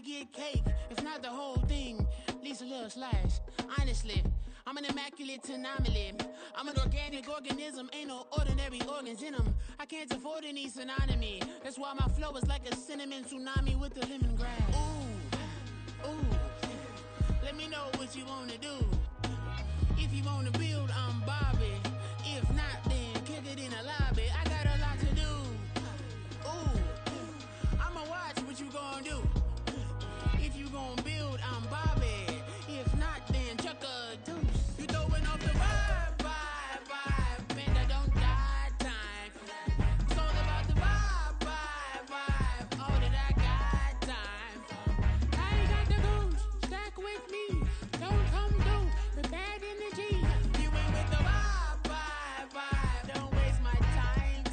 get cake, if not the whole thing, at least a little slice. Honestly, I'm an immaculate anomaly. I'm an organic organism, ain't no ordinary organs in them. I can't afford any synonymy. That's why my flow is like a cinnamon tsunami with the lemongrass. Ooh, ooh, let me know what you wanna do. If you wanna build, I'm Bobby. If not, then kick it in the lobby. I got a lot to do. Ooh, I'ma watch what you gonna do. If you gonna build, I'm Bobby. If not, then chuck a deuce. You throwing off the vibe, and I don't got time. It's all about the vibe, all that I got time. I ain't got the goose, stack with me. Don't come through with bad energy. You ain't with the vibe, don't waste my time.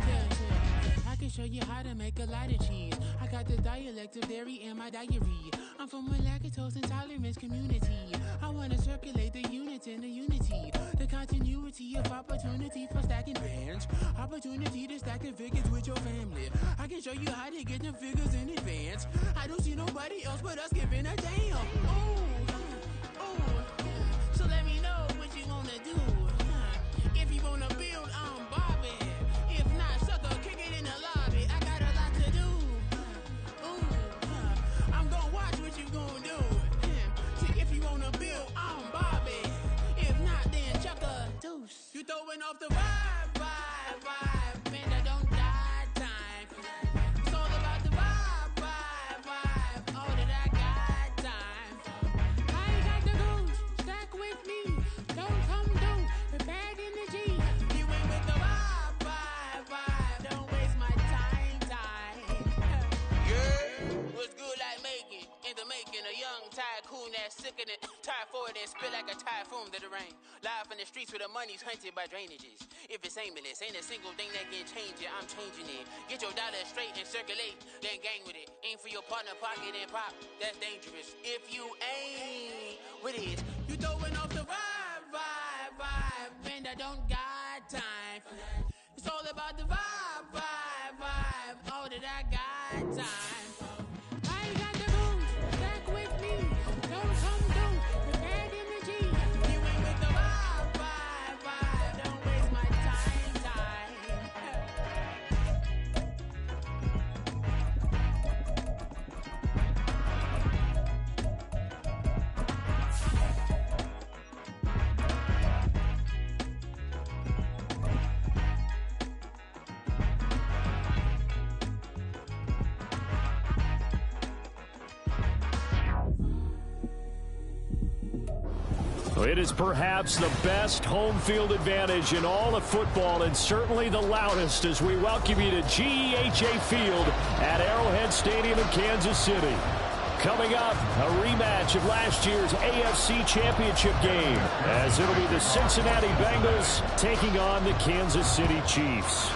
Yeah. I can show you how to make a lot of cheese. I got the dialect of dairy in my diary. I'm from a lactose intolerance community. I wanna circulate the units in the unity. The continuity of opportunity for stacking bands. Opportunity to stack the figures with your family. I can show you how to get them figures in advance. I don't see nobody else but us giving a damn. Ooh, so let me know what you wanna do. If you wanna build, I'm Bobby. If not, sucker, kick it in the lobby. I got a lot to do. I'm gonna watch what you gonna do. See, if you wanna build, I'm Bobby. If not, then chuck a deuce. You throwing off the vibe, and I don't got time. It's all about the vibe, all that I got time. I ain't got the goose, stack with me. Don't come through with bad energy. You ain't with the vibe, don't waste my time. Yeah, what's good like making? In the making, a young tycoon that's sick of it. Tie forward and spit like a typhoon to the rain. Live in the streets where the money's hunted by drainages. If it's aimless, ain't a single thing that can change it. I'm changing it. Get your dollar straight and circulate, then gang with it. Aim for your partner, pocket and pop. That's dangerous. If you ain't with it, you throwing off the vibe, and I don't got time for that. It's all about the vibe, all that I got time. I ain't got the goose, stack with me. Don't come through with bad energy. You ain't with the vibe, don't waste my time. It is perhaps the best home field advantage in all of football, and certainly the loudest, as we welcome you to GEHA Field at Arrowhead Stadium in Kansas City. Coming up, a rematch of last year's AFC Championship game, as it'll be the Cincinnati Bengals taking on the Kansas City Chiefs.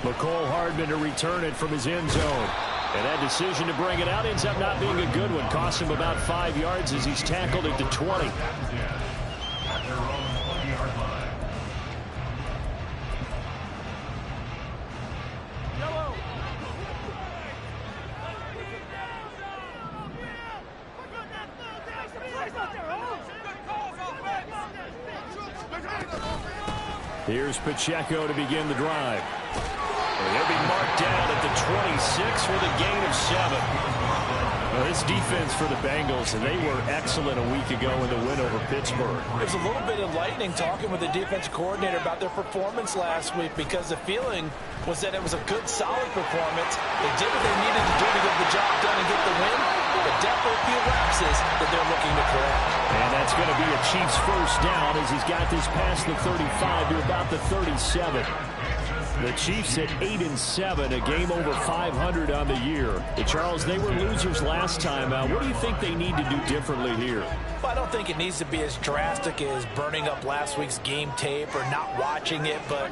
McCole Hardman to return it from his end zone. And that decision to bring it out ends up not being a good one. Cost him about 5 yards as he's tackled at the 20. Here's Pacheco to begin the drive. They'll be marked down at the 26 with a gain of 7. Well, this defense for the Bengals, and they were excellent a week ago in the win over Pittsburgh. It was a little bit enlightening talking with the defensive coordinator about their performance last week, because the feeling was that it was a good, solid performance. They did what they needed to do to get the job done and get the win, but definitely a few lapses that they're looking to correct. And that's going to be a Chiefs first down as he's got this past the 35 to about the 37. The Chiefs at 8-7, a game over 500 on the year. Charles, they were losers last time. What do you think they need to do differently here? Well, I don't think it needs to be as drastic as burning up last week's game tape or not watching it, but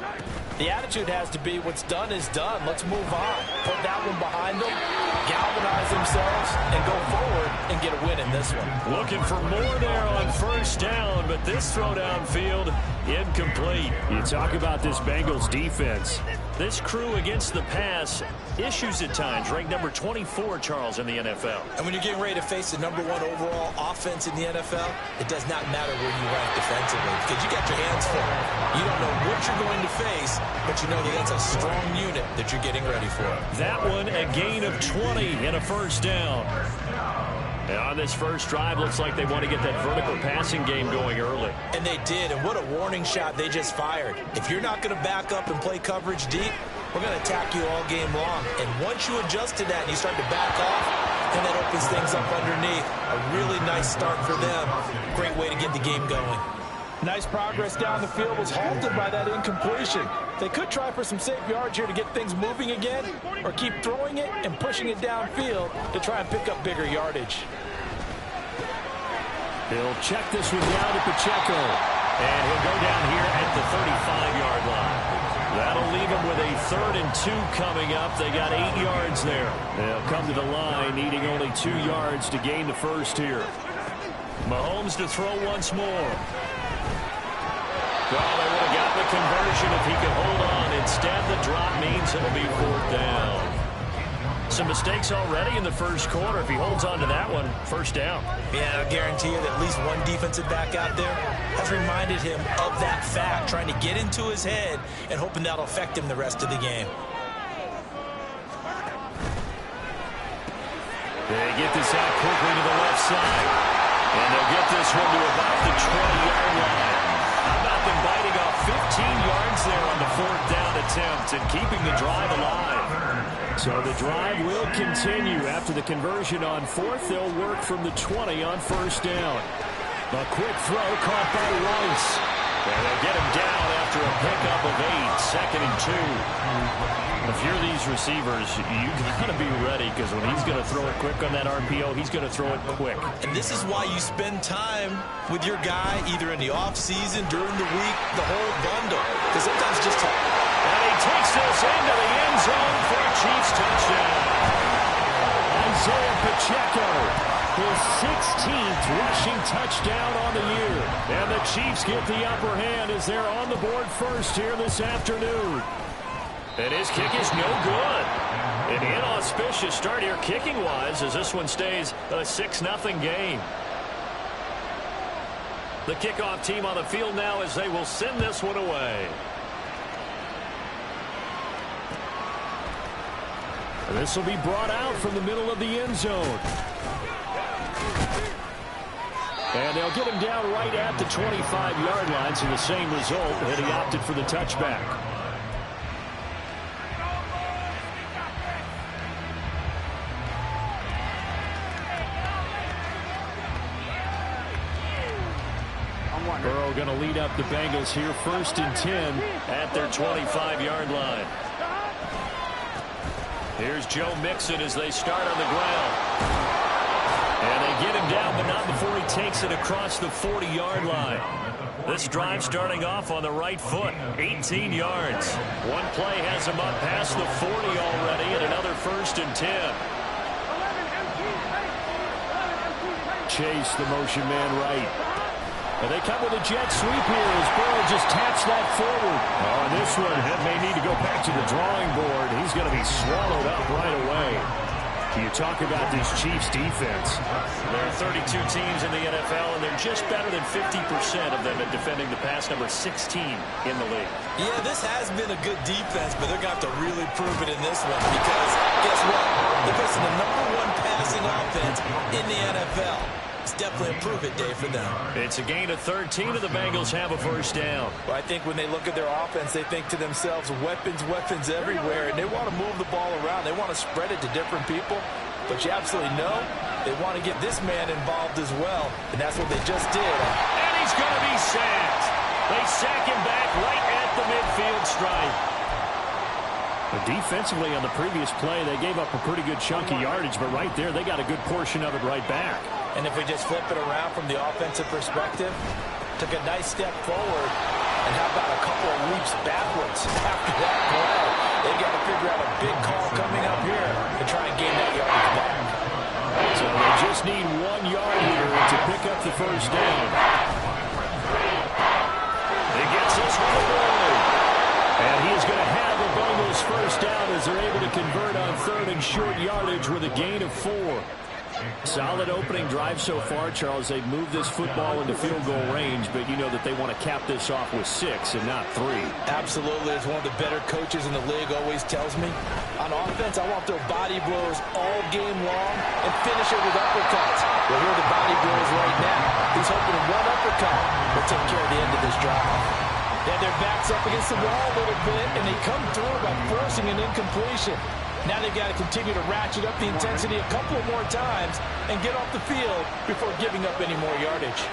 the attitude has to be what's done is done. Let's move on. Put that one behind them. galvanize themselves and go forward and get a win in this one. Looking for more there on first down, but this throw downfield incomplete. You talk about this Bengals defense. This crew against the pass, issues at times, ranked number 24, Charles, in the NFL. And when you're getting ready to face the #1 overall offense in the NFL, it does not matter where you rank defensively because you got your hands full. You don't know what you're going to face, but you know that that's a strong unit that you're getting ready for. That one, a gain of 20 and a first down. And on this first drive, looks like they want to get that vertical passing game going early. And they did, and what a warning shot they just fired. If you're not going to back up and play coverage deep, we're going to attack you all game long. And once you adjust to that and you start to back off, then that opens things up underneath. A really nice start for them. Great way to get the game going. Nice progress down the field was halted by that incompletion. They could try for some safe yards here to get things moving again, or keep throwing it and pushing it downfield to try and pick up bigger yardage. He'll check this one down to Pacheco, and he'll go down here at the 35-yard line. That'll leave him with a 3rd and 2 coming up. They got 8 yards there. They'll come to the line, needing only 2 yards to gain the first here. Mahomes to throw once more. Well, they would have gotten the conversion if he could hold on. Instead, the drop means it'll be 4th down. Some mistakes already in the first quarter. If he holds on to that one, first down. Yeah, I guarantee you that at least one defensive back out there has reminded him of that fact, trying to get into his head and hoping that'll affect him the rest of the game. They get this out quickly to the left side. And they'll get this one to about the 20-yard line. How about them biting off 15 yards there on the 4th down attempt and keeping the drive alive? So the drive will continue. After the conversion on 4th, they'll work from the 20 on first down. A quick throw caught by Rice. And they'll get him down after a pickup of 8, 2nd and 2. If you're these receivers, you got to be ready because when he's going to throw it quick on that RPO, he's going to throw it quick. And this is why you spend time with your guy either in the offseason, during the week, the whole bundle. Because sometimes just talk. And he takes this into the end zone for a Chiefs touchdown. Isaiah Pacheco, his 16th rushing touchdown on the year. And the Chiefs get the upper hand as they're on the board first here this afternoon. And his kick is no good. An inauspicious start here kicking-wise as this one stays a 6-0 game. The kickoff team on the field now as they will send this one away. This will be brought out from the middle of the end zone. And they'll get him down right at the 25-yard line, so the same result, and he opted for the touchback. Burrow going to lead up the Bengals here, 1st and 10 at their 25-yard line. Here's Joe Mixon as they start on the ground. And they get him down, but not before he takes it across the 40-yard line. This drive starting off on the right foot, 18 yards. One play has him up past the 40 already, and another 1st and 10. Chase the motion man right. And they come with a jet sweep here as Burrow just taps that forward. On this one, it may need to go back to the drawing board. He's going to be swallowed up right away. You talk about this Chiefs defense. There are 32 teams in the NFL, and they're just better than 50% of them at defending the pass, number 16 in the league. Yeah, this has been a good defense, but they're going to have to really prove it in this one because, guess what? They're facing the #1 passing offense in the NFL. It's definitely a prove-it day for them. It's a gain of 13, and the Bengals have a first down. Well, I think when they look at their offense, they think to themselves, weapons, weapons everywhere, and they want to move the ball around. They want to spread it to different people, but you absolutely know they want to get this man involved as well, and that's what they just did. And he's going to be sacked. They sack him back right at the midfield stripe. But defensively on the previous play, they gave up a pretty good chunk of yardage, but right there, they got a good portion of it right back. And if we just flip it around from the offensive perspective, took a nice step forward, and how about a couple of leaps backwards after that play? They got to figure out a big call coming up here to try and gain that yardage just need 1 yard here to pick up the first down. He gets this one away. And he is going to have a Bengals first down as they're able to convert on 3rd and short yardage with a gain of 4. Solid opening drive so far, Charles. They've moved this football into field goal range, but you know that they want to cap this off with 6 and not 3. Absolutely. As one of the better coaches in the league always tells me, on offense, I want their body blows all game long and finish it with uppercuts. Well, here are the body blows right now. He's hoping one uppercut will take care of the end of this drive. Yeah, their backs up against the wall a little bit, and they come through by forcing an incompletion. Now they've got to continue to ratchet up the intensity a couple more times and get off the field before giving up any more yardage.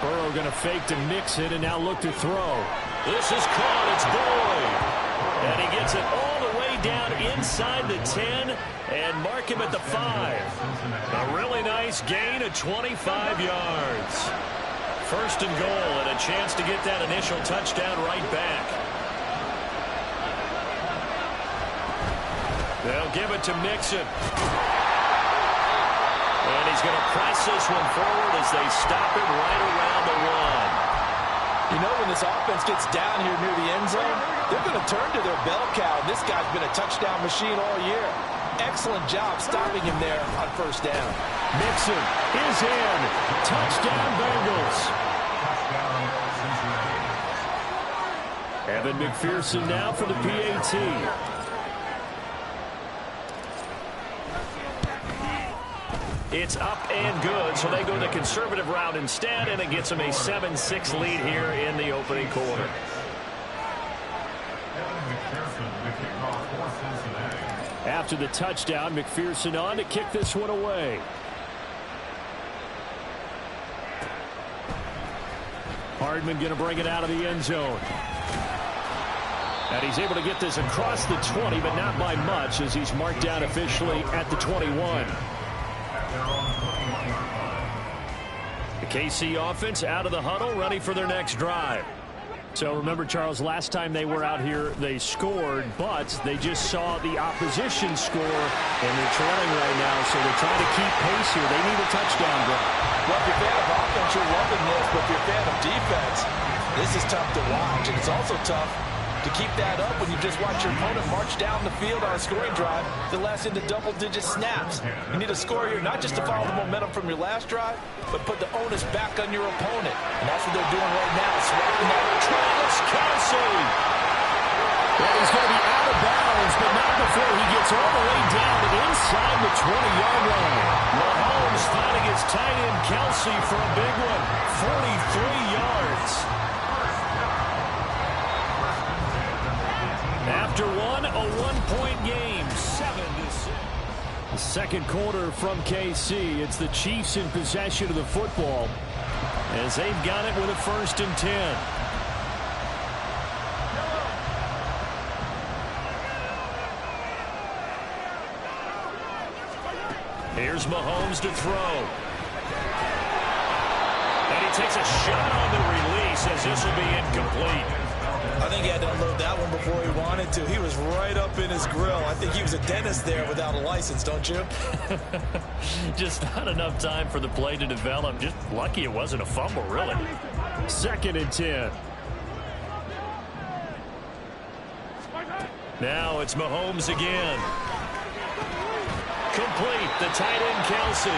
Burrow going to fake to mix it and now look to throw. This is caught. It's Boyd. And he gets it all the way down inside the 10 and mark him at the 5. A really nice gain of 25 yards. First and goal and a chance to get that initial touchdown right back. They'll give it to Mixon. And he's going to press this one forward as they stop it right around the 1. You know, when this offense gets down here near the end zone, they're going to turn to their bell cow. This guy's been a touchdown machine all year. Excellent job stopping him there on first down. Mixon is in. Touchdown Bengals. Evan McPherson now for the PAT. It's up and good, so they go the conservative route instead, and it gets them a 7-6 lead here in the opening quarter. After the touchdown, McPherson on to kick this one away. Hardman going to bring it out of the end zone. And he's able to get this across the 20, but not by much, as he's marked down officially at the 21. The KC offense out of the huddle, ready for their next drive. So remember, Charles, last time they were out here, they scored, but they just saw the opposition score, and they're trailing right now, so they're trying to keep pace here. They need a touchdown drive. Well, if you're a fan of offense, you're loving this, but if you're a fan of defense, this is tough to watch, and it's also tough to keep that up when you just watch your opponent march down the field on a scoring drive that lasts into double-digit snaps. You need a score here not just to follow the momentum from your last drive, but put the onus back on your opponent. And that's what they're doing right now, swapping that. Travis Kelce. And he's going to be out of bounds, but not before he gets all the way down and inside the 20-yard line. Mahomes finding his tight end Kelce for a big one, 43 yards. After one, a 1-point game, 7-6. The second quarter from KC. It's the Chiefs in possession of the football as they've got it with a 1st and 10. Here's Mahomes to throw. And he takes a shot on the release as this will be incomplete. I think he had to unload that one before he wanted to. He was right up in his grill. I think he was a dentist there without a license, don't you? Just not enough time for the play to develop. Just lucky it wasn't a fumble, really. 2nd and 10. Now it's Mahomes again. Complete. The tight end, Kelce.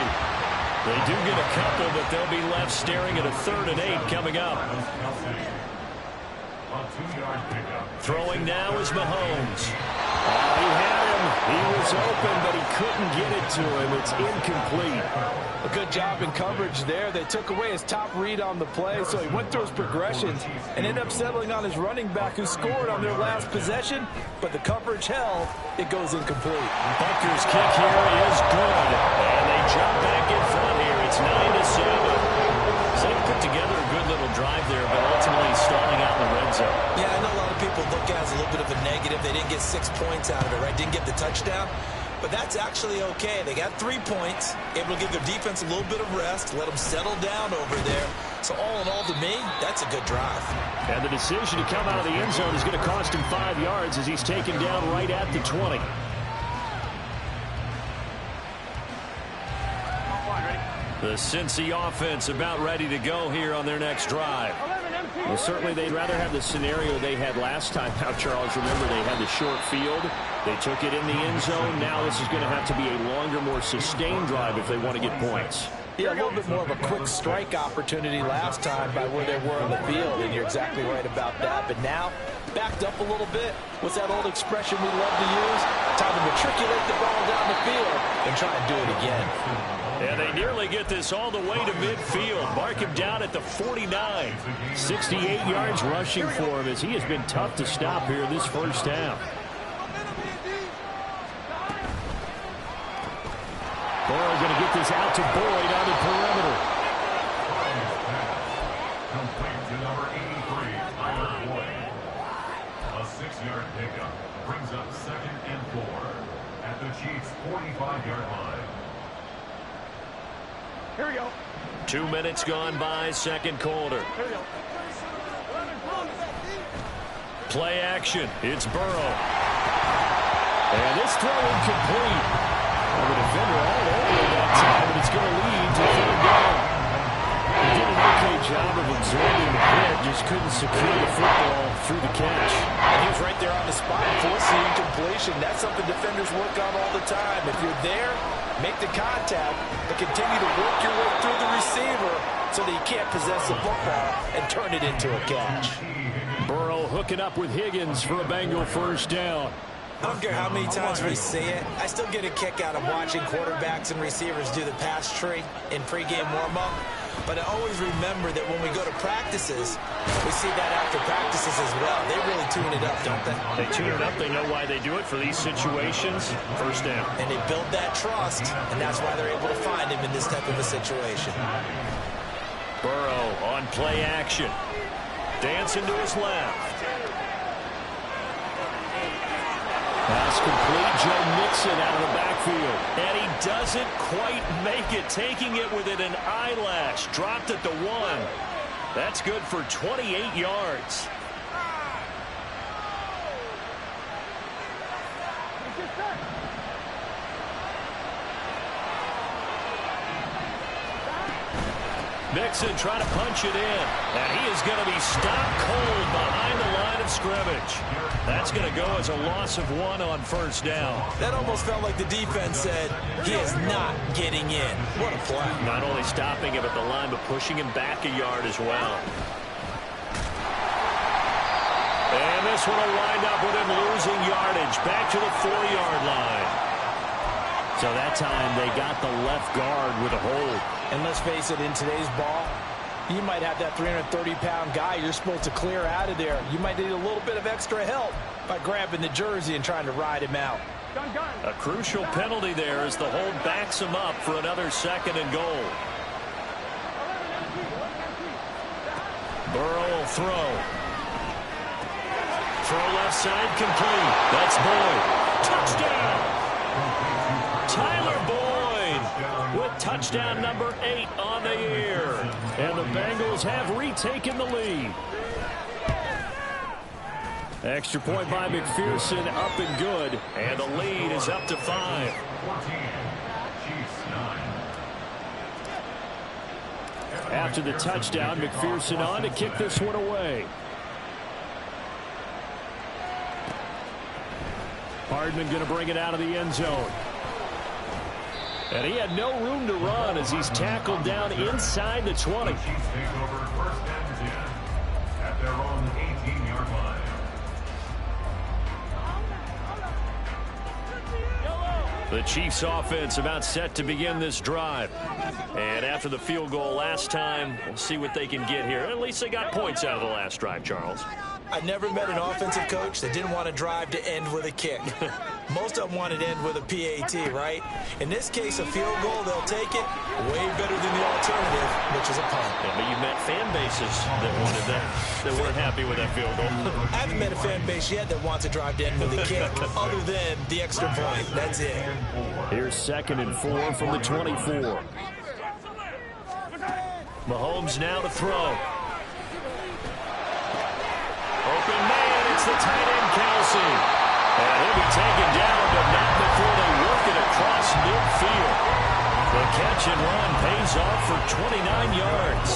They do get a couple, but they'll be left staring at a 3rd and 8 coming up. Throwing now is Mahomes. He had him. He was open, but he couldn't get it to him. It's incomplete. A good job in coverage there. They took away his top read on the play, so he went through his progressions and ended up settling on his running back who scored on their last possession, but the coverage held. It goes incomplete. Butker's kick here is good, and they jump back in front here. It's 9-7. So they put together a good little drive there, but ultimately stalling out in the red zone. Yeah, I know a lot of people look at it as a little bit of a negative. They didn't get 6 points out of it, right? Didn't get the touchdown. But that's actually okay. They got 3 points, able to give their defense a little bit of rest, let them settle down over there. So all in all, to me, that's a good drive. And the decision to come out of the end zone is going to cost him 5 yards as he's taken down right at the 20. The Cincy offense about ready to go here on their next drive. Well, certainly they'd rather have the scenario they had last time out, Charles. Remember, they had the short field. They took it in the end zone. Now this is going to have to be a longer, more sustained drive if they want to get points. Yeah, a little bit more of a quick strike opportunity last time by where they were on the field, and you're exactly right about that. But now, backed up a little bit. What's that old expression we love to use? Time to matriculate the ball down the field and try and do it again. And they nearly get this all the way to midfield. Mark him down at the 49. 68 yards rushing for him as he has been tough to stop here this first half. Burrow going to get this out to Boyd on the perimeter. Complete to number 83, Tyler Boyd. A 6-yard pickup brings up 2nd and 4 at the Chiefs' 45-yard line. Here we go. 2 minutes gone by, second quarter. Here we go. Play action. It's Burrow. And this throw incomplete. The defender all over that time, and it's going to lead to 3rd down. He did an okay job of absorbing the hit, just couldn't secure the football through the catch. And he was right there on the spot, forcing incompletion. That's something defenders work on all the time. If you're there, make the contact, but continue to work your way through the receiver so that you can't possess the football and turn it into a catch. Burrow hooking up with Higgins for a Bengal first down. I don't care how many times we see it. I still get a kick out of watching quarterbacks and receivers do the pass tree in pregame warm-up. But I always remember that when we go to practices, we see that after practices as well. They really tune it up, don't they? They tune it up. They know why they do it for these situations. First down. And they build that trust, and that's why they're able to find him in this type of a situation. Burrow on play action. Dancing to his left. Pass complete. Joe Mixon out of the backfield. And he doesn't quite make it. Taking it within an eyelash. Dropped at the 1. That's good for 28 yards. Mixon trying to punch it in. And he is going to be stopped cold behind the line of scrimmage. That's going to go as a loss of 1 on first down. That almost felt like the defense said, he is not getting in. What a play. Not only stopping him at the line, but pushing him back a yard as well. And this one will wind up with him losing yardage. Back to the 4-yard line. So that time they got the left guard with a hold. And let's face it, in today's ball, you might have that 330-pound guy you're supposed to clear out of there. You might need a little bit of extra help by grabbing the jersey and trying to ride him out. A crucial penalty there as the hold backs him up for another 2nd and goal. Burrow will throw. Throw left side complete. That's Boyd. Touchdown! Tyler Boyd with touchdown number 8 on the year. And the Bengals have retaken the lead. Extra point by McPherson, up and good. And the lead is up to 5. 14, Chiefs 9. After the touchdown, McPherson on to kick this one away. Hardman going to bring it out of the end zone. And he had no room to run as he's tackled down inside the 20. Chiefs take over 1st and 10 at their own 18-yard line. The Chiefs offense about set to begin this drive. And after the field goal last time, we'll see what they can get here. At least they got points out of the last drive, Charles. I never met an offensive coach that didn't want to drive to end with a kick. Most of them wanted to end with a PAT, right? In this case, a field goal, they'll take it. Way better than the alternative, which is a punt. Yeah, but you met fan bases that wanted that, that weren't happy with that field goal. I haven't met a fan base yet that wants to drive to end with a kick, other than the extra point. That's it. Here's 2nd and 4 from the 24. Mahomes now to throw. Open man, it's the tight end, Kelsey. And he'll be taken down, but not before they work it across midfield. The catch and run pays off for 29 yards.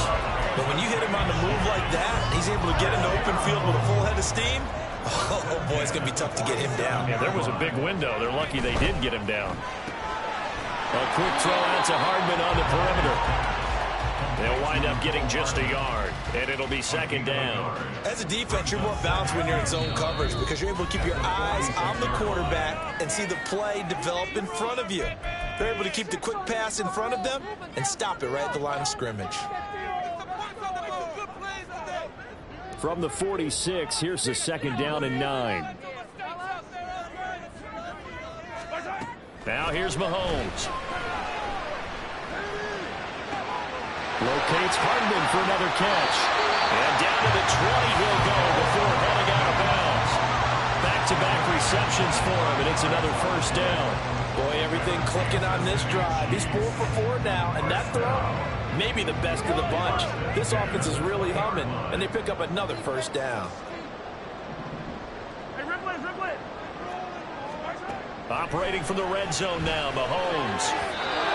But when you hit him on the move like that, he's able to get into open field with a full head of steam. Oh, boy, it's going to be tough to get him down. Yeah, there was a big window. They're lucky they did get him down. A quick throw out to Hardman on the perimeter. They'll wind up getting just a yard, and it'll be second down. As a defense, you're more balanced when you're in zone coverage because you're able to keep your eyes on the quarterback and see the play develop in front of you. They're able to keep the quick pass in front of them and stop it right at the line of scrimmage. From the 46, here's the second down and 9. Now here's Mahomes. Locates Hardman for another catch. And down to the 20 he'll go before heading out of bounds. Back-to-back receptions for him, and it's another first down. Boy, everything clicking on this drive. He's 4 for 4 now, and that throw, maybe the best of the bunch. This offense is really humming, and they pick up another first down. Operating from the red zone now, Mahomes.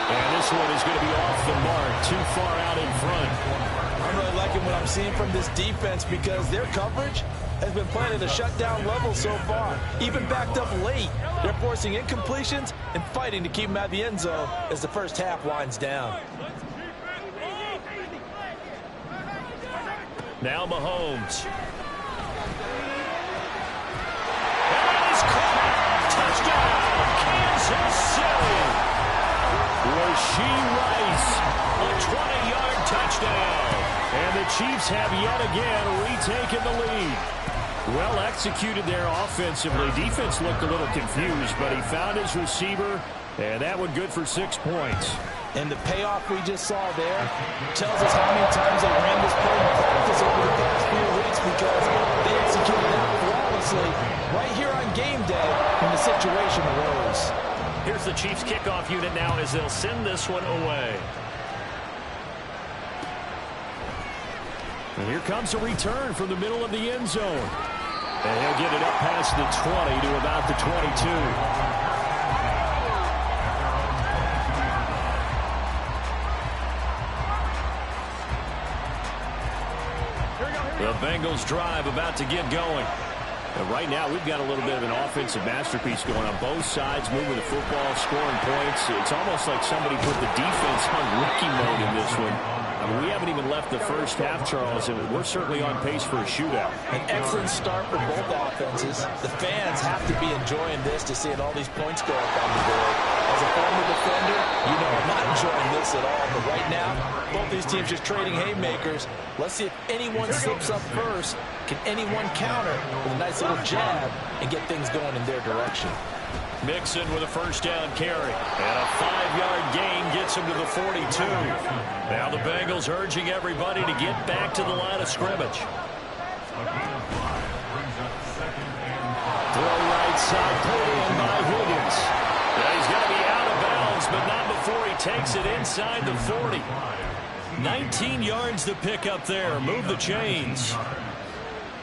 And this one is going to be off the mark, too far out in front. I'm really liking what I'm seeing from this defense because their coverage has been playing at a shutdown level so far. Even backed up late, they're forcing incompletions and fighting to keep them out of the end zone as the first half winds down. Now Mahomes. That is caught. Touchdown, Kansas City. Rasheed Rice, a 20-yard touchdown. And the Chiefs have yet again retaken the lead. Well executed there offensively. Defense looked a little confused, but he found his receiver, and that one good for 6 points. And the payoff we just saw there tells us how many times they ran this play in practice over the past few weeks because they executed it flawlessly right here on game day when the situation arose. Here's the Chiefs kickoff unit now as they'll send this one away. And here comes a return from the middle of the end zone. And he'll get it up past the 20 to about the 22. The Bengals drive about to get going. And right now, we've got a little bit of an offensive masterpiece going on both sides, moving the football, scoring points. It's almost like somebody put the defense on rookie mode in this one. I mean, we haven't even left the first half, Charles, and we're certainly on pace for a shootout. An excellent start for both offenses. The fans have to be enjoying this to see all these points go up on the board. As a former defender, you know I'm not enjoying this at all. But right now, both these teams just trading haymakers. Let's see if anyone slips up first. Can anyone counter with a nice little jab and get things going in their direction? Mixon with a first down carry. And a 5-yard gain gets him to the 42. Now the Bengals urging everybody to get back to the line of scrimmage. Throw right side, pulled in by Higgins. Now he's going to be out of bounds, but not before he takes it inside the 40. 19 yards to pick up there. Move the chains.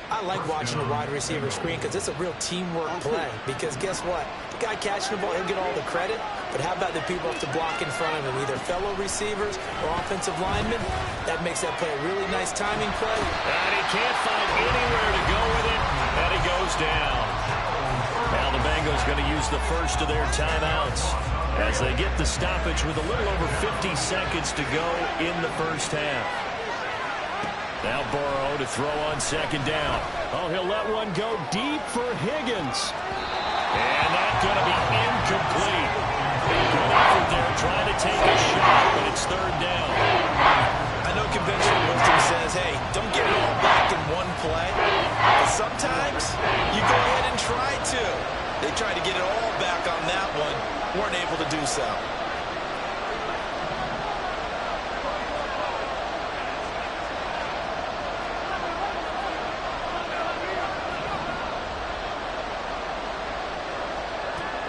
I like watching the wide receiver screen because it's a real teamwork play. Because guess what? The guy catching the ball, he'll get all the credit. But how about the people up to block in front of him, either fellow receivers or offensive linemen? That makes that play a really nice timing play. And he can't find anywhere to go with it, and he goes down. Now the Bengals going to use the first of their timeouts as they get the stoppage with a little over 50 seconds to go in the first half. Now Burrow to throw on second down. Oh, he'll let one go deep for Higgins. And that's going to be incomplete. Good effort there trying to take a shot, but it's third down. I know conventional wisdom says, hey, don't get it all back in one play. But sometimes you go ahead and try to. They tried to get it all back on that one. Weren't able to do so.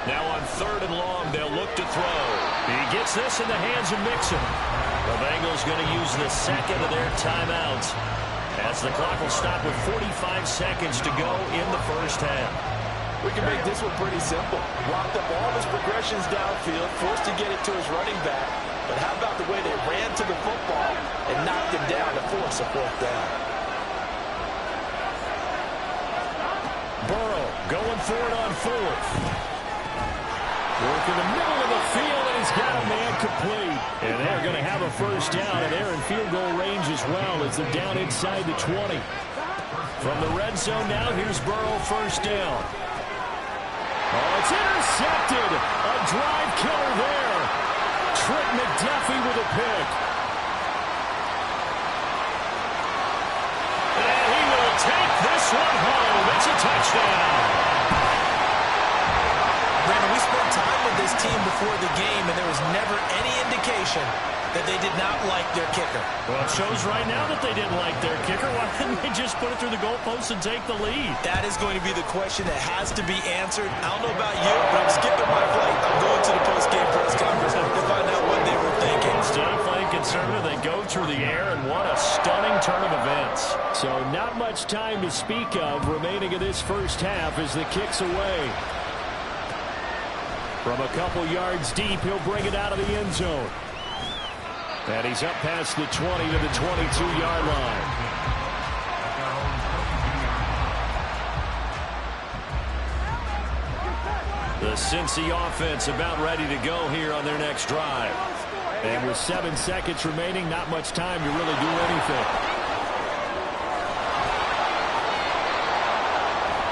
Now on third and long, they'll look to throw. He gets this in the hands of Mixon. The Bengals going to use the second of their timeouts as the clock will stop with 45 seconds to go in the first half. We can make this one pretty simple. Locked up all his progressions downfield, forced to get it to his running back. but how about the way they ran to the football and knocked him down to force a fourth down? Burrow going for it on fourth. Work in the middle of the field, and he's got a man complete. And they're going to have a first down, and they're in field goal range as well as they're down inside the 20. From the red zone now, here's Burrow, first down. Oh, it's intercepted. A drive killer there. Trent McDuffie with a pick. And he will take this one home. It's a touchdown. Brandon, we spent time with this team before the game, and there was never any indication that they did not like their kicker. Well, it shows right now that they didn't like their kicker. Why didn't they just put it through the goalpost and take the lead? That is going to be the question that has to be answered. I don't know about you, but I'm skipping my flight. I'm going to the post-game press conference to find out what they were thinking. Instead of playing conservative, they go through the air, and what a stunning turn of events. So not much time to speak of remaining in this first half as the kick's away. From a couple yards deep, he'll bring it out of the end zone. And he's up past the 20 to the 22-yard line. The Cincy offense about ready to go here on their next drive. And with 7 seconds remaining, not much time to really do anything.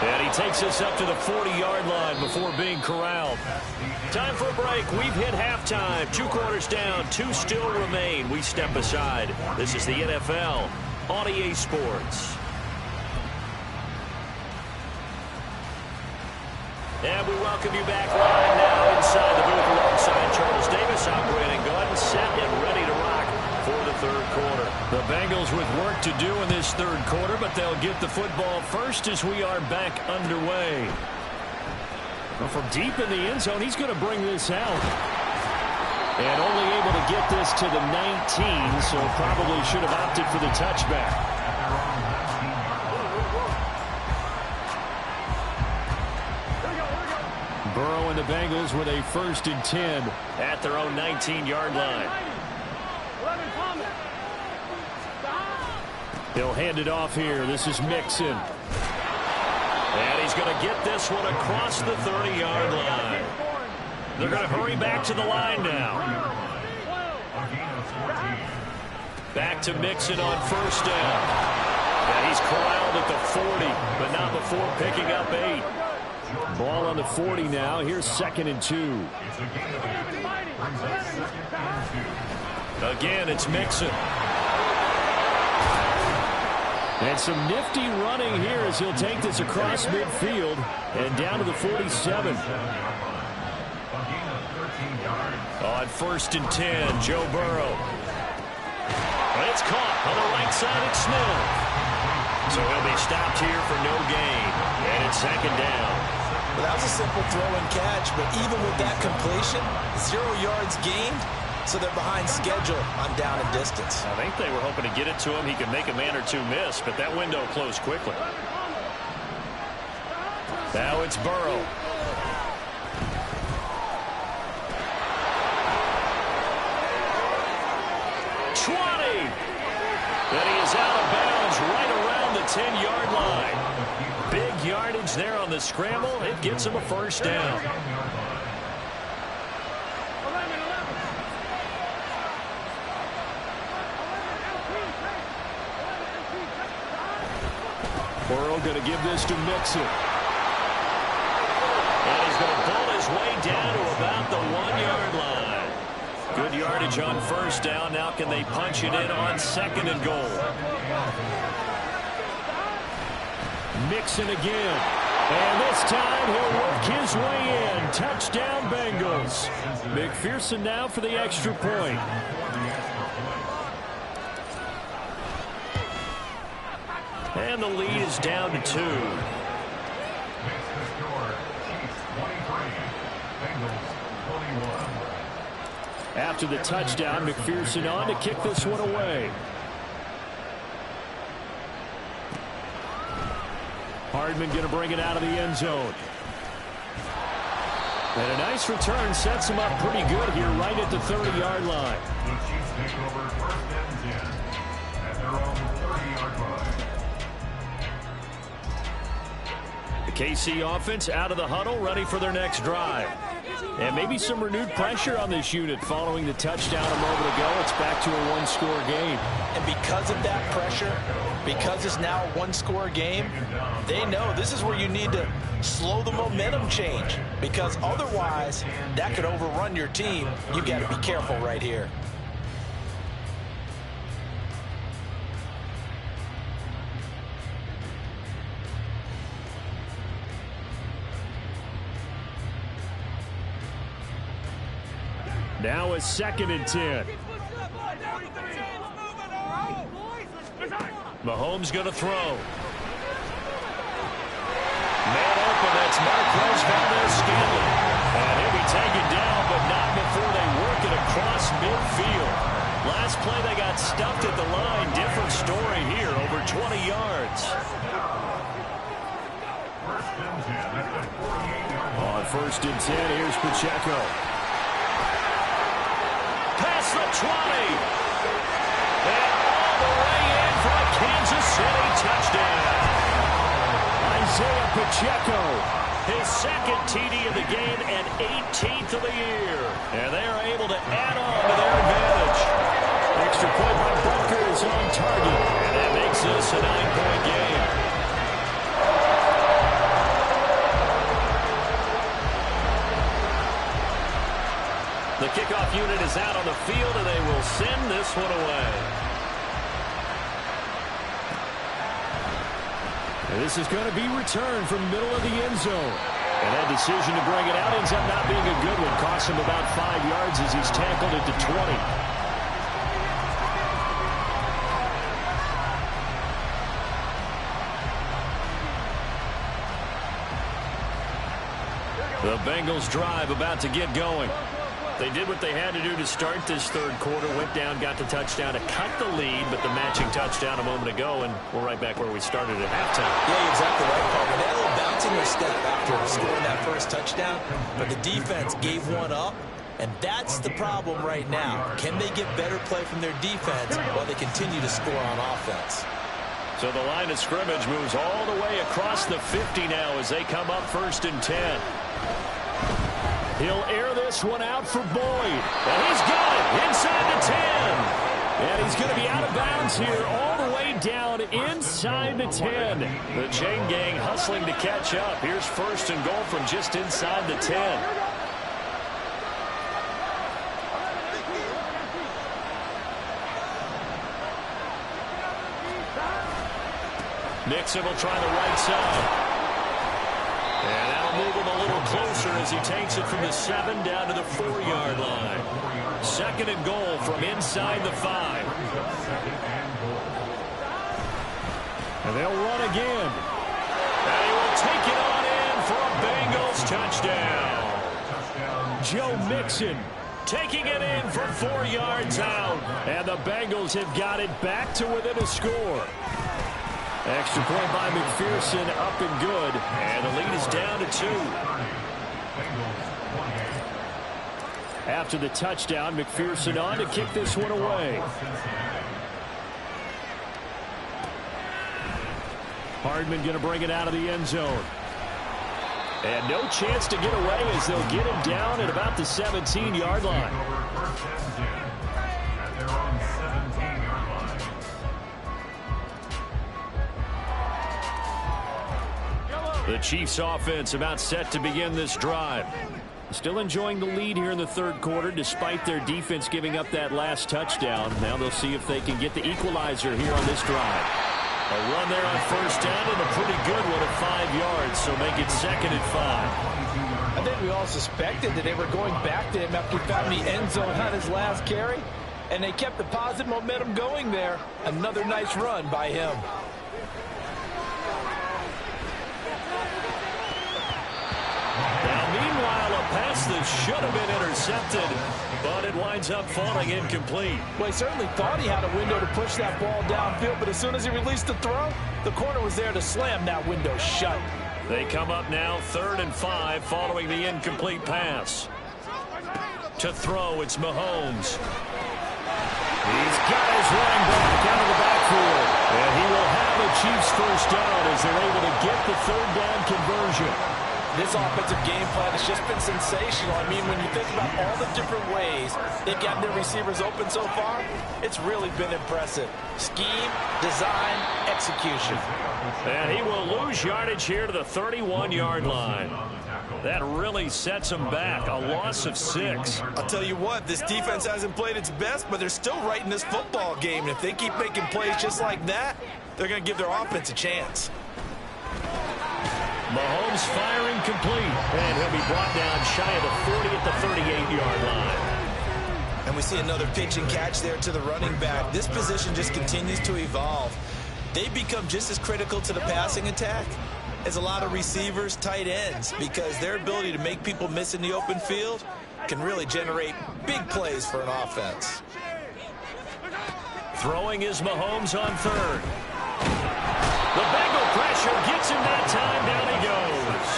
And he takes us up to the 40-yard line before being corralled. Time for a break. We've hit halftime. 2 quarters down. 2 still remain. We step aside. This is the NFL on EA Sports. And we welcome you back live now inside the booth alongside Charles Davis, operating gun, set and ready to rock for the third quarter. The Bengals with work to do in this third quarter, but they'll get the football first as we are back underway. Well, from deep in the end zone, he's going to bring this out. And only able to get this to the 19, so probably should have opted for the touchback. Burrow and the Bengals with a 1st and 10 at their own 19-yard line. He'll hand it off here. This is Mixon. And he's going to get this one across the 30-yard line. They're going to hurry back to the line now. Back to Mixon on first down. And he's corralled at the 40, but not before picking up 8. Ball on the 40 now. Here's 2nd and 2. Again, it's Mixon. And some nifty running here as he'll take this across midfield and down to the 47. On 1st and 10, Joe Burrow. And it's caught on the right side. It's Snell. So he'll be stopped here for no gain. And it's 2nd down. Well, that was a simple throw and catch, but even with that completion, 0 yards gained, so they're behind schedule on down and distance. I think they were hoping to get it to him. He could make a man or two miss, but that window closed quickly. Now it's Burrow. And he is out of bounds right around the 10-yard line. Big yardage there on the scramble. It gets him a first down. Burrow going to give this to Mixon. And he's going to pull his way down to about the 1-yard line. Good yardage on first down. Now can they punch it in on 2nd and goal? Mixon again. And this time he'll work his way in. Touchdown Bengals. McPherson now for the extra point. And the lead is down to 2. After the touchdown, McPherson on to kick this one away. Hardman going to bring it out of the end zone. And a nice return sets him up pretty good here right at the 30-yard line. The Chiefs take over 1st and 10 at their own 30-yard line. The KC offense out of the huddle, ready for their next drive. And maybe some renewed pressure on this unit following the touchdown a moment ago. It's back to a one-score game. And because of that pressure, because it's now a one-score game, they know this is where you need to slow the momentum change, because otherwise that could overrun your team. You've got to be careful right here. Now a 2nd and 10. Mahomes going to throw. Man open, that's Marquez Valdez-Scantling. And he'll be taken down, but not before they work it across midfield. Last play they got stuffed at the line. Different story here, over 20 yards. On 1st and 10, here's Pacheco. Past the 20. And all the way in for a Kansas City touchdown. Isaiah Pacheco, his 2nd TD of the game and 18th of the year. And they are able to add on to their advantage. Extra point by Butker is on target. And that makes this a 9-point game. The kickoff unit is out on the field, and they will send this one away. And this is going to be returned from the middle of the end zone. And that decision to bring it out ends up not being a good one. Costs him about 5 yards as he's tackled at the 20. The Bengals drive about to get going. They did what they had to do to start this 3rd quarter. Went down, got the touchdown to cut the lead, but the matching touchdown a moment ago, and we're right back where we started at halftime. Yeah, you're exactly right, Paul. They had a little bounce in their step after scoring that first touchdown, but the defense gave one up, and that's the problem right now. Can they get better play from their defense while they continue to score on offense? So the line of scrimmage moves all the way across the 50 now as they come up 1st and 10. He'll air this one out for Boyd. And he's got it inside the 10. And he's going to be out of bounds here all the way down inside the 10. The chain gang hustling to catch up. Here's 1st and goal from just inside the 10. Nixon will try the right side. And that'll move him a little closer as he takes it from the 7 down to the 4-yard line. 2nd and goal from inside the 5. And they'll run again. And he will take it on in for a Bengals touchdown. Joe Mixon taking it in from 4 yards out. And the Bengals have got it back to within a score. Extra point by McPherson, up and good. And the lead is down to 2. After the touchdown, McPherson on to kick this one away. Hardman going to bring it out of the end zone. And no chance to get away as they'll get him down at about the 17-yard line. The Chiefs offense about set to begin this drive. Still enjoying the lead here in the 3rd quarter despite their defense giving up that last touchdown. Now they'll see if they can get the equalizer here on this drive. A run there on 1st down and a pretty good one at 5 yards, so make it 2nd and 5. I think we all suspected that they were going back to him after he found the end zone on his last carry, and they kept the positive momentum going there. Another nice run by him. Pass that should have been intercepted, but it winds up falling incomplete. Well, he certainly thought he had a window to push that ball downfield, but as soon as he released the throw, the corner was there to slam that window shut. They come up now 3rd and 5 following the incomplete pass. To throw, it's Mahomes. He's got his running back out of the backfield. And he will have the Chiefs first down as they're able to get the 3rd down conversion. This offensive game plan has just been sensational. I mean, when you think about all the different ways they've gotten their receivers open so far, it's really been impressive. Scheme, design, execution. And he will lose yardage here to the 31-yard line. That really sets him back. A loss of 6. I'll tell you what, this defense hasn't played its best, but they're still right in this football game. And if they keep making plays just like that, they're going to give their offense a chance. Mahomes firing complete, and he'll be brought down shy of the 40 at the 38-yard line. And we see another pitch and catch there to the running back. This position just continues to evolve. They become just as critical to the passing attack as a lot of receivers, tight ends, because their ability to make people miss in the open field can really generate big plays for an offense. Throwing is Mahomes on 3rd. The Bengal pressure gets him that time. Down he goes.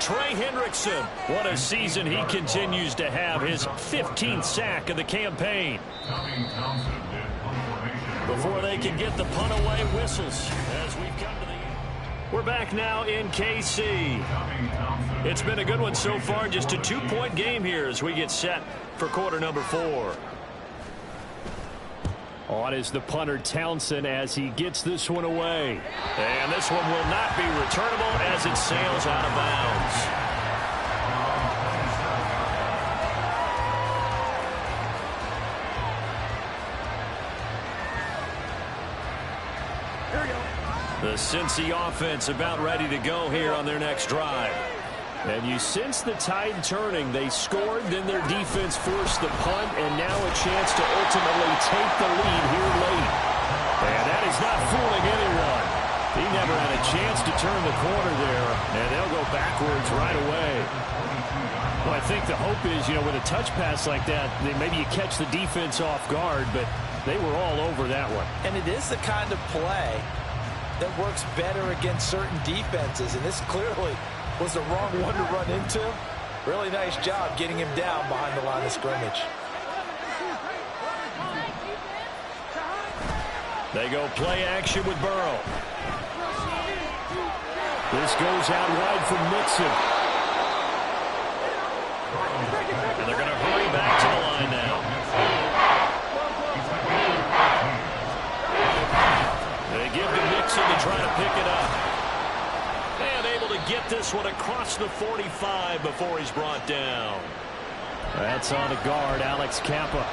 Trey Hendrickson. What a season he continues to have. His 15th sack of the campaign. Before they can get the punt away, whistles as we've come to the end. We're back now in KC. It's been a good one so far. Just a 2-point game here as we get set for quarter number 4. On is the punter Townsend as he gets this one away. And this one will not be returnable as it sails out of bounds. The Cincy offense about ready to go here on their next drive. And you sense the tide turning. They scored, then their defense forced the punt, and now a chance to ultimately take the lead here late. And that is not fooling anyone. He never had a chance to turn the corner there, and they'll go backwards right away. Well, I think the hope is, with a touch pass like that, maybe you catch the defense off guard, but they were all over that one. And it is the kind of play that works better against certain defenses, and this clearly was the wrong one to run into. Really nice job getting him down behind the line of scrimmage. They go play action with Burrow. This goes out wide from Mixon. And they're going to hurry back to the line now. They give to Mixon to try to pick it up. And able to get this one across the 45 before he's brought down. That's on the guard, Alex Kappa.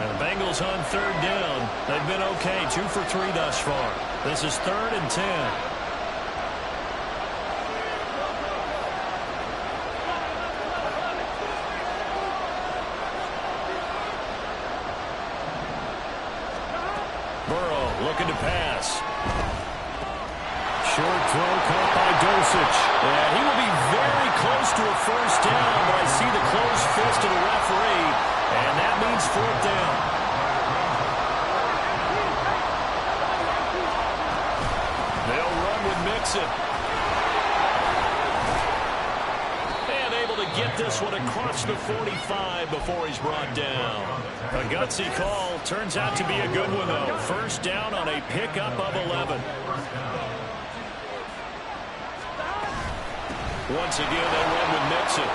And the Bengals on 3rd down. They've been okay, 2 for 3 thus far. This is 3rd and 10. Looking to pass. Short throw caught by Dosich. And he will be very close to a first down, but I see the closed fist of the referee, and that means 4th down. They'll run with Mixon. And able to get this one across the 45 before he's brought down. A gutsy call. Turns out to be a good one, though. First down on a pickup of 11. Once again, they run with Mixon.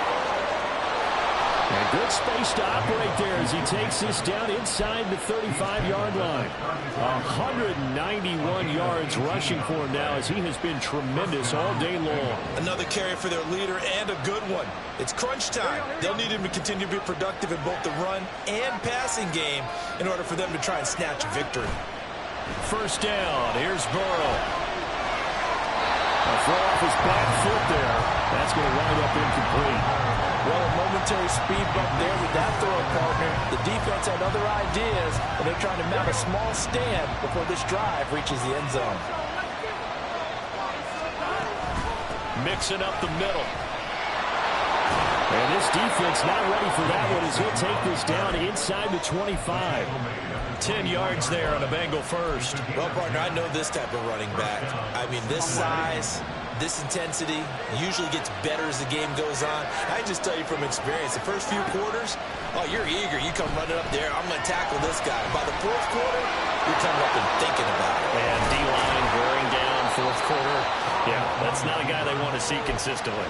And good space to operate there as he takes this down inside the 35-yard line. 191 yards rushing for him now as he has been tremendous all day long. Another carry for their leader and a good one. It's crunch time. They'll need him to continue to be productive in both the run and passing game in order for them to try and snatch a victory. First down. Here's Burrow. A throw off his back foot there. That's going to wind up incomplete. Well, a momentary speed bump there with that throw, partner. The defense had other ideas, and they're trying to mount a small stand before this drive reaches the end zone. Mixing up the middle. And this defense not ready for that one as he'll take this down inside the 25. 10 yards there on a Bengal first. Well, partner, I know this type of running back. I mean, this size, this intensity usually gets better as the game goes on. I just tell you from experience, the first few quarters, oh, you're eager. You come running up there, I'm going to tackle this guy. By the fourth quarter, you're coming up and thinking about it. And D-line wearing down fourth quarter. Yeah, that's not a guy they want to see consistently.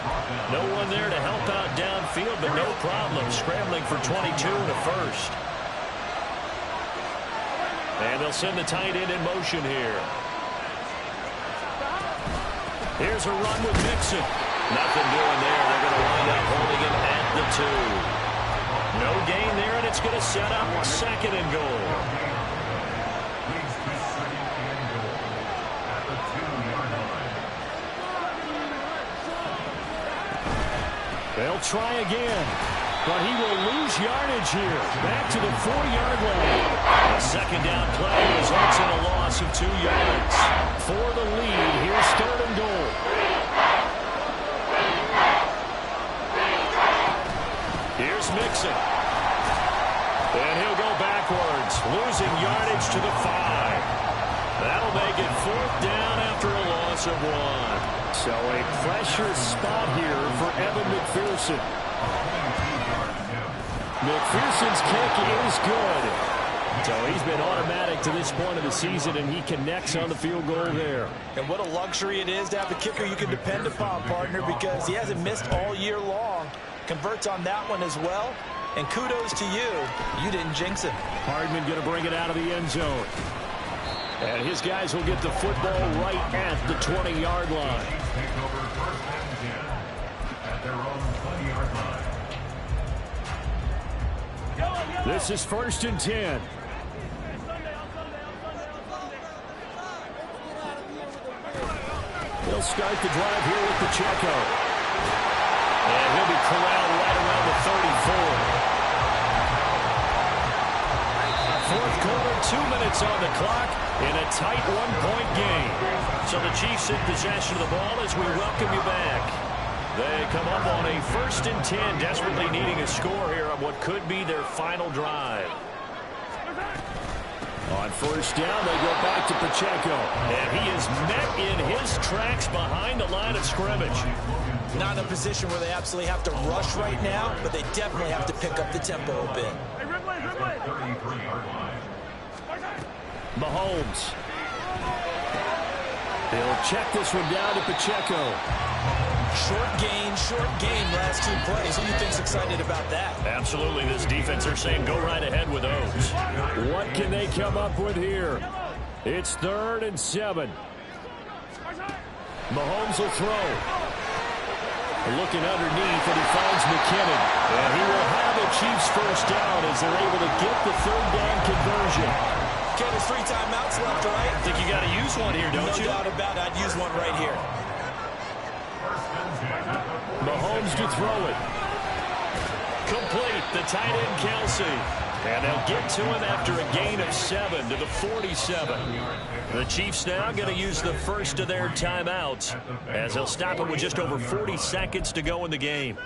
No one there to help out downfield, but no problem scrambling for 22 and a first. And they'll send the tight end in motion here. Here's a run with Mixon. Nothing doing there. They're going to wind up holding him at the 2. No gain there, and it's going to set up second and goal. They'll try again, but he will lose yardage here. Back to the 4-yard line. A second down play results in a loss of 2 yards. For the lead, here's third and goal. Here's Mixon. And he'll go backwards, losing yardage to the 5. That'll make it fourth down after a loss of 1. So a pressure spot here for Evan McPherson. McPherson's kick is good. So he's been automatic to this point of the season, and he connects on the field goal there. And what a luxury it is to have a kicker you can depend upon, partner, because he hasn't missed all year long. Converts on that one as well. And kudos to you. You didn't jinx him. Hardman going to bring it out of the end zone. And his guys will get the football right at the 20-yard line. Take over first and 10 at their own 20-yard line. This is first and 10. They'll start the drive here with Pacheco. And he'll be corralled right around the 34. Fourth quarter, 2 minutes on the clock in a tight one-point game. So the Chiefs in possession of the ball as we welcome you back. They come up on a first and 10, desperately needing a score here on what could be their final drive. On first down, they go back to Pacheco. And he is met in his tracks behind the line of scrimmage. Not in a position where they absolutely have to rush right now, but they definitely have to pick up the tempo a bit. Mahomes. He'll check this one down to Pacheco. Short game, last 2 plays. Who do you think's excited about that? Absolutely. This defense are saying go right ahead with those. What can they come up with here? It's 3rd and 7. Mahomes will throw. Looking underneath, and he finds McKinnon. And he will have a Chiefs first down as they're able to get the 3rd down conversion. Okay, there's 3 timeouts left, right? I think you got to use one here, don't you? No doubt about it. I'd use one right here. Mahomes to throw it. Complete, the tight end Kelsey. And they'll get to him after a gain of 7 to the 47. The Chiefs now going to use the first of their timeouts as they'll stop it with just over 40 seconds to go in the game.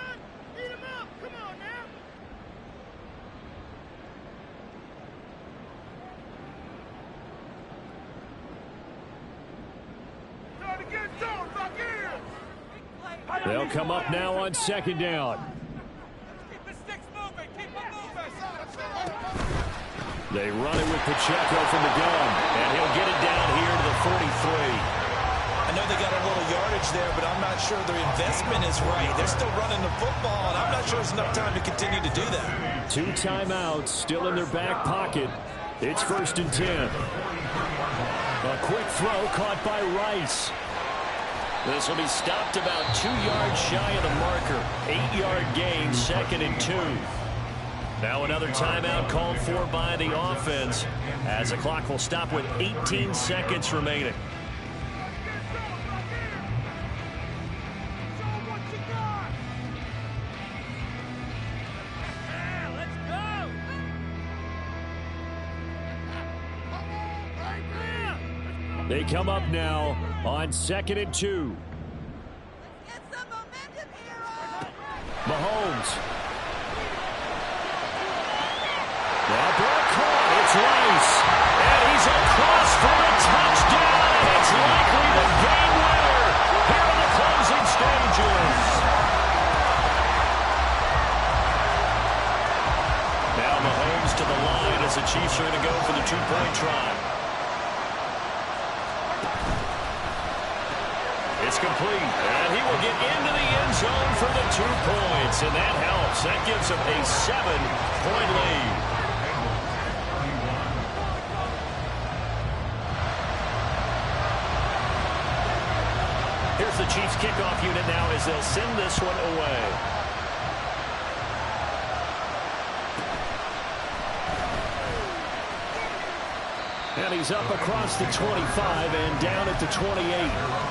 They'll come up now on second down. They run it with Pacheco from the gun, and he'll get it down here to the 43. I know they got a little yardage there, but I'm not sure their investment is right. They're still running the football, and I'm not sure there's enough time to continue to do that. 2 timeouts still in their back pocket. It's first and 10. A quick throw caught by Rice. This will be stopped about 2 yards shy of the marker. 8-yard gain, 2nd and 2. Now another timeout called for by the offense as the clock will stop with 18 seconds remaining. They come up now on 2nd and 2. Mahomes. That ball caught. It's Rice. And he's across for the touchdown. And it's likely the game winner here in the closing stages. Now Mahomes to the line as the Chiefs are going to go for the two-point try. It's complete, and he will get into the end zone for the 2 points, and that helps. That gives him a 7-point lead. Here's the Chiefs kickoff unit now as they'll send this one away. And he's up across the 25 and down at the 28.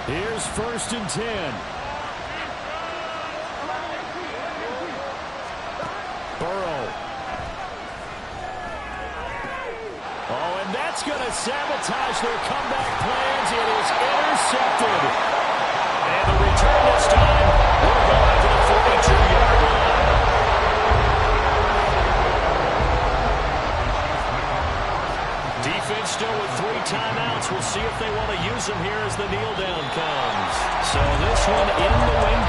Here's 1st and 10. Burrow. Oh, and that's going to sabotage their comeback plans. It is intercepted. And the return this time will go out to the 42-yard line. Defense still with 3 timeouts. We'll see if they want to use them here as the kneel down comes. So this one in the wing